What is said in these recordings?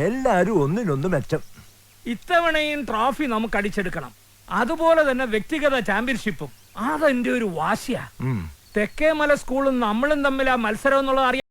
എല്ലാരും ഒന്നിനൊന്ന് മെച്ചം. ഇത്തവണയും ട്രോഫി നമുക്ക് അടിച്ചെടുക്കണം. അതുപോലെ തന്നെ വ്യക്തിഗത ചാമ്പ്യൻഷിപ്പും. അതെന്റെ ഒരു വാശിയാ. തെക്കേമല സ്കൂളും നമ്മളും തമ്മിൽ ആ മത്സരം എന്നുള്ളത് അറിയാം.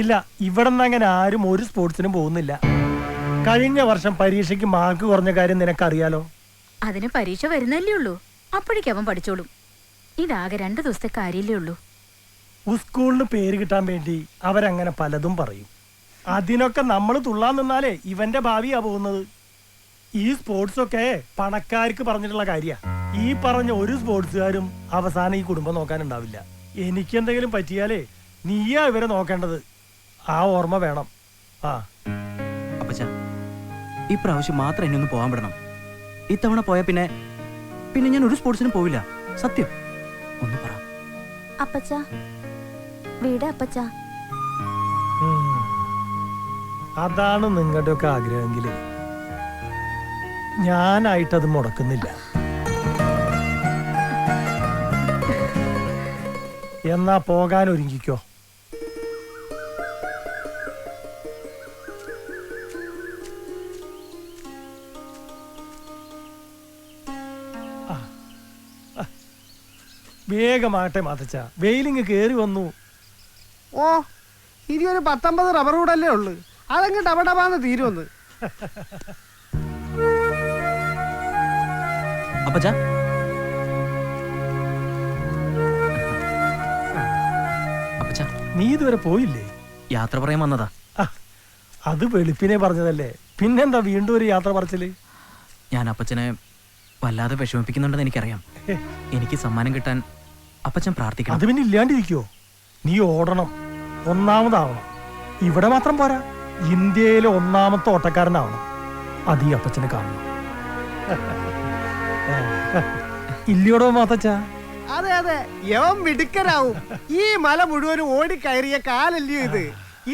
ഇല്ല, ഇവിടെ നിന്ന് അങ്ങനെ ആരും ഒരു സ്പോർട്സിനും പോകുന്നില്ല. കഴിഞ്ഞ വർഷം പരീക്ഷയ്ക്ക് മാർക്ക് കുറഞ്ഞ കാര്യം നിനക്കറിയാലോ. അതിന് പരീക്ഷ വരുന്നല്ലേ ഉള്ളൂ, അപ്പോഴേക്കും അവൻ പഠിച്ചോളും. ഇതാകെ 2 ദിവസത്തെ കാര്യല്ലേ ഉള്ളൂ. സ്കൂളിന് പേര് കിട്ടാൻ വേണ്ടി അവരങ്ങനെ പലതും പറയും. അതിനൊക്കെ നമ്മൾ തുള്ളാൻ നിന്നാലേ ഇവന്റെ ഭാവിയാ പോകുന്നത്. ഈ സ്പോർട്സ് ഒക്കെ പണക്കാർക്ക് പറഞ്ഞിട്ടുള്ള കാര്യ. ഈ പറഞ്ഞ ഒരു സ്പോർട്സുകാരും അവസാനം ഈ കുടുംബം നോക്കാനുണ്ടാവില്ല. എനിക്കെന്തെങ്കിലും പറ്റിയാലേ നീയാ ഇവരെ നോക്കേണ്ടത്. ആ ഓർമ്മ വേണം. അപ്പച്ചാ, ഈ പ്രാവശ്യം മാത്രം എന്നെ ഒന്ന് പോകാൻ വിടണം. ഇത്തവണ പോയാ പിന്നെ ഞാൻ ഒരു സ്പോർട്സിനും പോവില്ല. സത്യം ഒന്ന് പറ അപ്പച്ചാ. വീട് അപ്പച്ചാ. അതാണ് നിങ്ങളുടെ ഒക്കെ ആഗ്രഹമെങ്കില് ഞാനായിട്ടത് മുടക്കുന്നില്ല. എന്നാ പോകാൻ ഒരുങ്ങിക്കോ. വേഗമാട്ടെ മാതച്ച, വെയിലിങ് കേറി വന്നു. ഓ, ഇനി ഒരു 19 റബ്ബർ കൂടല്ലേ ഉള്ളു. അതങ്ങ് ഡബഡബാന്ന് തീരുമെന്ന്. അപ്പച്ചാ, അപ്പച്ചാ, നീ ഇതുവരെ പോയില്ലേ? യാത്ര പറയാൻ വന്നതാ. അത് വെളുപ്പിനെ പറഞ്ഞതല്ലേ, പിന്നെന്താ വീണ്ടും ഒരു യാത്ര പറച്ചില്? ഞാൻ അപ്പച്ചനെ വല്ലാതെ വിഷമിപ്പിക്കുന്നുണ്ടെന്ന് എനിക്കറിയാം. എനിക്ക് സമ്മാനം കിട്ടാൻ അപ്പച്ചൻ പ്രാർത്ഥിക്കണം. അത് പിന്നെ ഇല്ലാണ്ടിരിക്കോ? നീ ഓടണം, ഒന്നാമതാവണം. ഇവിടെ മാത്രം പോരാ, ഇന്ത്യയിലെ 1ാമത്തെ ഓട്ടക്കാരനാവണം. അത് ഈ അപ്പച്ചനെ കാണണം. ഇല്ലയോടോ മാത്തച്ച? അതെ അതെ, യവൻ മിടുക്കനാവും. ഈ മല മുഴുവനും ഓടിക്കയറിയ കാലല്ലയോ ഇത്.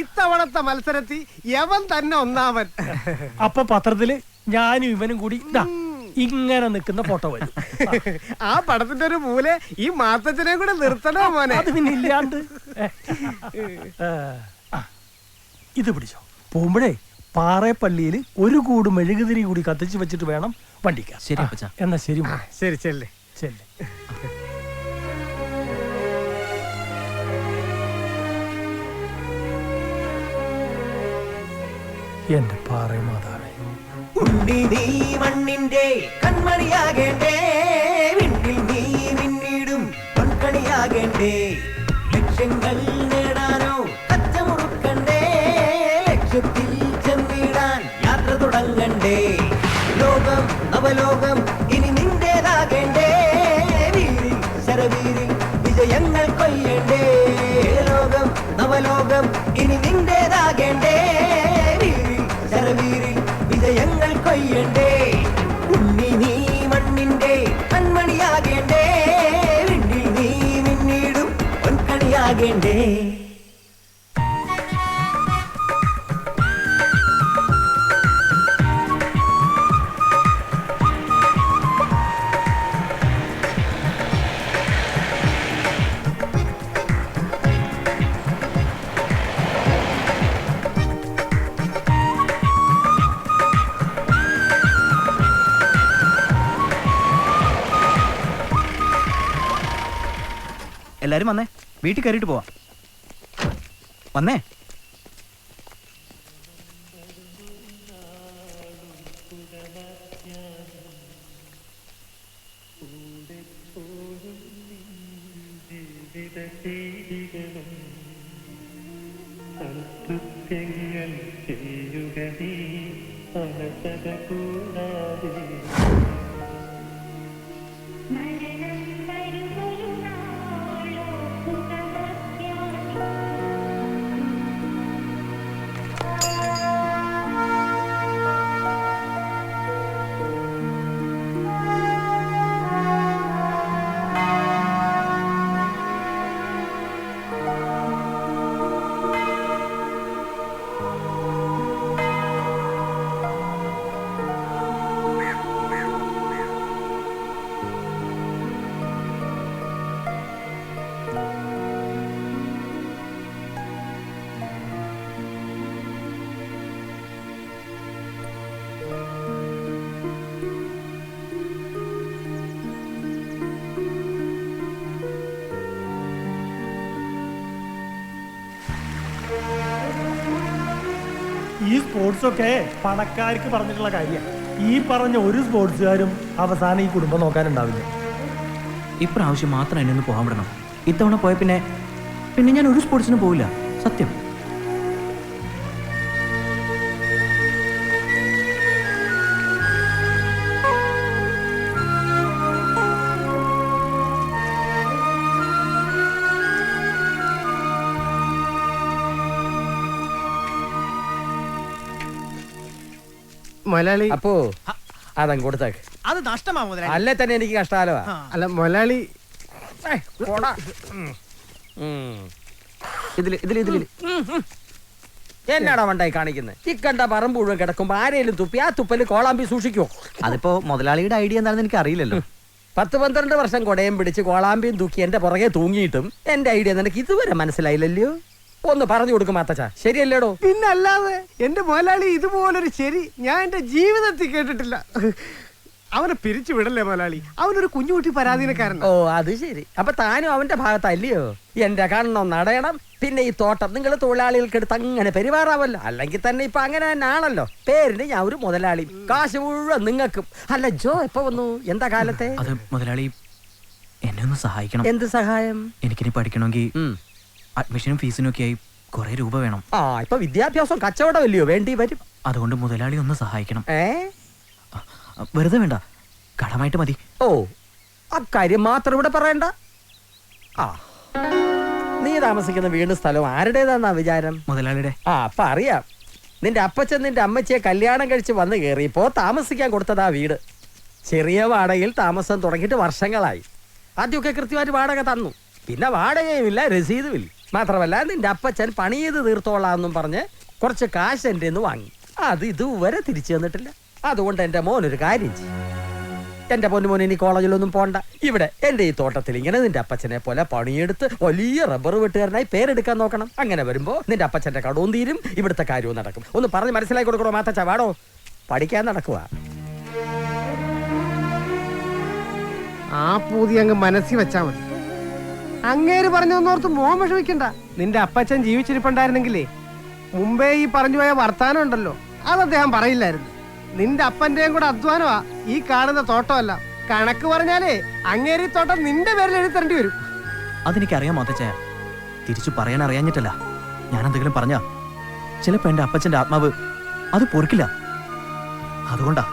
ഇത്തവണത്തെ മത്സരത്തിൽ യവൻ തന്നെ 1ാമൻ. അപ്പൊ പത്രത്തില് ഞാനും ഇവനും കൂടി ഇങ്ങനെ നിൽക്കുന്ന ഫോട്ടോ വരും. ആ പടത്തിന്റെ ഒരു മൂല ഈ മാത്തച്ഛനെ കൂടെ നിർത്തണോ മോനെ? അത് പിന്നെ ഇല്ലാണ്ട്. ഇത് പിടിച്ചോ. പോകുമ്പോഴേ പാറേപ്പള്ളിയിൽ ഒരു കൂട് മെഴുകുതിരി കൂടി കത്തിച്ച് വെച്ചിട്ട് വേണം വണ്ടിക്കാൻ. ശരി അപ്പച്ചാ. എന്നാ ശരി. ശരി ചെല്ലേ ചെല്ലേ. എന്റെ പാറേ മാതാവേ, ഉണ്ണി നീ മണ്ണിന്റെ കൺമണിയാകേണ്ടേ, വിണ്ണിൽ നീ പിന്നീടും പൊൻകണിയാകേണ്ടേ, ലക്ഷ്യങ്ങൾ നേടാനോ കച്ചമുറുക്കണ്ടേ, ലക്ഷ്യത്തിൽ ചെന്നിടാൻ യാത്ര തുടങ്ങണ്ടേ, ലോകം നവലോകം ഇനി നിന്റേതാകേണ്ടേ, വീരിൽ ശരവീരിൽ വിജയങ്ങൾ കൊയ്യണ്ടേ, ലോകം നവലോകം ഇനി നിന്റേതാകേണ്ടേ, ശരവീരിൽ വിജയങ്ങൾ കൊയ്യണ്ടേ, ഉണ്ണി നീ മണ്ണിന്റെ കൺമണിയാകേണ്ടേ, വിണ്ണിൽ നീ പിന്നീടും പൊൻകണിയാകേണ്ടേ. എല്ലാരും വന്നേ, വീട്ടിൽ കയറിയിട്ട് പോവാം. വന്നേ. ജീവിതം ഈ സ്പോർട്സ് ഒക്കെ പണക്കാർക്ക് പറഞ്ഞിട്ടുള്ള കാര്യമാണ്. ഈ പറഞ്ഞ ഒരു സ്പോർട്സുകാരും അവസാനം ഈ കുടുംബം നോക്കാനുണ്ടാവില്ല. ഇപ്രാവശ്യം മാത്രം എന്നെ ഒന്ന് പോകാൻ വിടണം. ഇത്തവണ പോയ പിന്നെ പിന്നെ ഞാൻ ഒരു സ്പോർട്സിനും പോവില്ല, സത്യം. മൊലാളി അപ്പോ അതങ്ങ് കൊടുത്തേക്ക്. അത് നഷ്ടമാ മുതലാളി. അല്ലേ തന്നെ എനിക്ക് കഷ്ടാലോ. അല്ല മൊലാളി, എന്നാടാ വണ്ടായി കാണിക്കുന്നത്? ഈ കണ്ട പറമ്പ് മുഴുവൻ കിടക്കുമ്പോ ആരേലും തുപ്പി ആ തുപ്പല് കോളാമ്പി സൂക്ഷിക്കുവോ? അതിപ്പോ മുതലാളിയുടെ ഐഡിയ എന്താണെന്ന് എനിക്ക് അറിയില്ലല്ലോ. 10-12 വർഷം കൊടയും പിടിച്ച് കോളാമ്പിയും തൂക്കി എന്റെ പുറകെ തൂങ്ങിയിട്ടും എന്റെ ഐഡിയ നിനക്ക് ഇതുവരെ മനസ്സിലായില്ലല്ലോ. ഒന്ന് പറഞ്ഞു കൊടുക്കും മാത്തച്ച, ശരിയല്ലേടോ? പിന്നല്ലാതെ എന്റെ മൊലാളി ഇതുപോലൊരു ശരി ഞാൻ എന്റെ ജീവിതത്തിൽ കേട്ടിട്ടില്ല. അവനെ പിരിച്ചു വിടല്ലേ മൊലാളി, അവനൊരു കുഞ്ഞുകുട്ടി പരാധീനക്കാരൻ. ഓ അത് ശരി. അപ്പൊ താനും അവന്റെ ഭാഗത്തല്ലയോ? എന്റെ കണ്ണം നടയണം. പിന്നെ ഈ തോട്ടം നിങ്ങൾ തൊഴിലാളികൾക്ക് എടുത്ത് അങ്ങനെ പെരുമാറാവല്ലോ. അല്ലെങ്കിൽ തന്നെ ഇപ്പൊ അങ്ങനെ തന്നെ ആണല്ലോ. പേരിന് ഞാൻ ഒരു മുതലാളി, കാശ് മുഴുവൻ നിങ്ങൾക്കും. അല്ല ജോ എപ്പോ വന്നു? എന്താ കാലത്തെ? അത് മുതലാളി എന്നെ ഒന്ന് സഹായിക്കണം. എന്ത് സഹായം? എനിക്കിനി പഠിക്കണമെങ്കിൽ അഡ്മിഷനും ഫീസിനും ഒക്കെ ആയി കുറെ രൂപ വേണം. ആ ഇപ്പൊ വിദ്യാഭ്യാസം കച്ചവടമല്ലയോ, വേണ്ടി വരും. അതുകൊണ്ട് മുതലാളി ഒന്ന് സഹായിക്കണം. വെറുതെ വേണ്ട, കടമായിട്ട് മതി. ഓ അക്കാര്യം മാത്രം ഇവിടെ പറയണ്ട. ആ നീ താമസിക്കുന്ന വീണ്ടും സ്ഥലവും ആരുടേതാന്നാ വിചാരം? മുതലാളിയുടെ. ആ അപ്പൊ അറിയാം. നിന്റെ അപ്പച്ചൻ നിന്റെ അമ്മച്ചിയെ കല്യാണം കഴിച്ച് വന്ന് കയറിയപ്പോ താമസിക്കാൻ കൊടുത്തതാ വീട്. ചെറിയ വാടകയിൽ താമസം തുടങ്ങിയിട്ട് വർഷങ്ങളായി. ആദ്യമൊക്കെ കൃത്യമായിട്ട് വാടക തന്നു. പിന്നെ വാടകയുമില്ല, രസീതുമില്ല. മാത്രമല്ല നിന്റെ അപ്പച്ചൻ പണി ചെയ്ത് തീർത്തോളാന്നും പറഞ്ഞ് കുറച്ച് കാശ് എൻ്റെ നിന്ന് വാങ്ങി. അത് ഇതുവരെ തിരിച്ചു തന്നിട്ടില്ല. അതുകൊണ്ട് എൻ്റെ മോനൊരു കാര്യം ചെയ്യും. എൻ്റെ പൊന്നുമോൻ ഇനി കോളേജിലൊന്നും പോണ്ട. ഇവിടെ എൻ്റെ ഈ തോട്ടത്തിൽ ഇങ്ങനെ നിന്റെ അപ്പച്ചനെ പോലെ പണിയെടുത്ത് വലിയ റബ്ബർ വെട്ടുകാരനായി പേരെടുക്കാൻ നോക്കണം. അങ്ങനെ വരുമ്പോ നിന്റെ അപ്പച്ചന്റെ കടവും തീരും, ഇവിടുത്തെ കാര്യവും നടക്കും. ഒന്ന് പറഞ്ഞ് മനസ്സിലാക്കി കൊടുക്കണോ മാത്തച്ച? വാടോ, പഠിക്കാൻ നടക്കുക. ആ പൂതി അങ്ങ് മനസ്സിൽ വെച്ചാ മതി. അങ്ങേര് പറഞ്ഞോർത്ത് മോൻ വിഷമിക്കണ്ട. നിന്റെ അപ്പച്ചൻ ജീവിച്ചിരിപ്പുണ്ടായിരുന്നെങ്കിലേ മുമ്പേ ഈ പറഞ്ഞു പോയ വർത്താനം ഉണ്ടല്ലോ, അത് അദ്ദേഹം പറയില്ലായിരുന്നു. നിന്റെ അപ്പന്റെയും കൂടെ അധ്വാനമാ ഈ കാണുന്ന തോട്ടമല്ല. കണക്ക് പറഞ്ഞാലേ അങ്ങേരി തോട്ടം നിന്റെ പേരിൽ എഴുതേണ്ടി വരും. അതെനിക്കറിയാം മാത്തച്ചായ, തിരിച്ചു പറയാൻ അറിയാഞ്ഞിട്ടല്ല. ഞാൻ എന്തെങ്കിലും പറഞ്ഞാ ചിലപ്പോ എന്റെ അപ്പച്ചന്റെ ആത്മാവ് അത് പൊറുക്കില്ല. അതുകൊണ്ടാ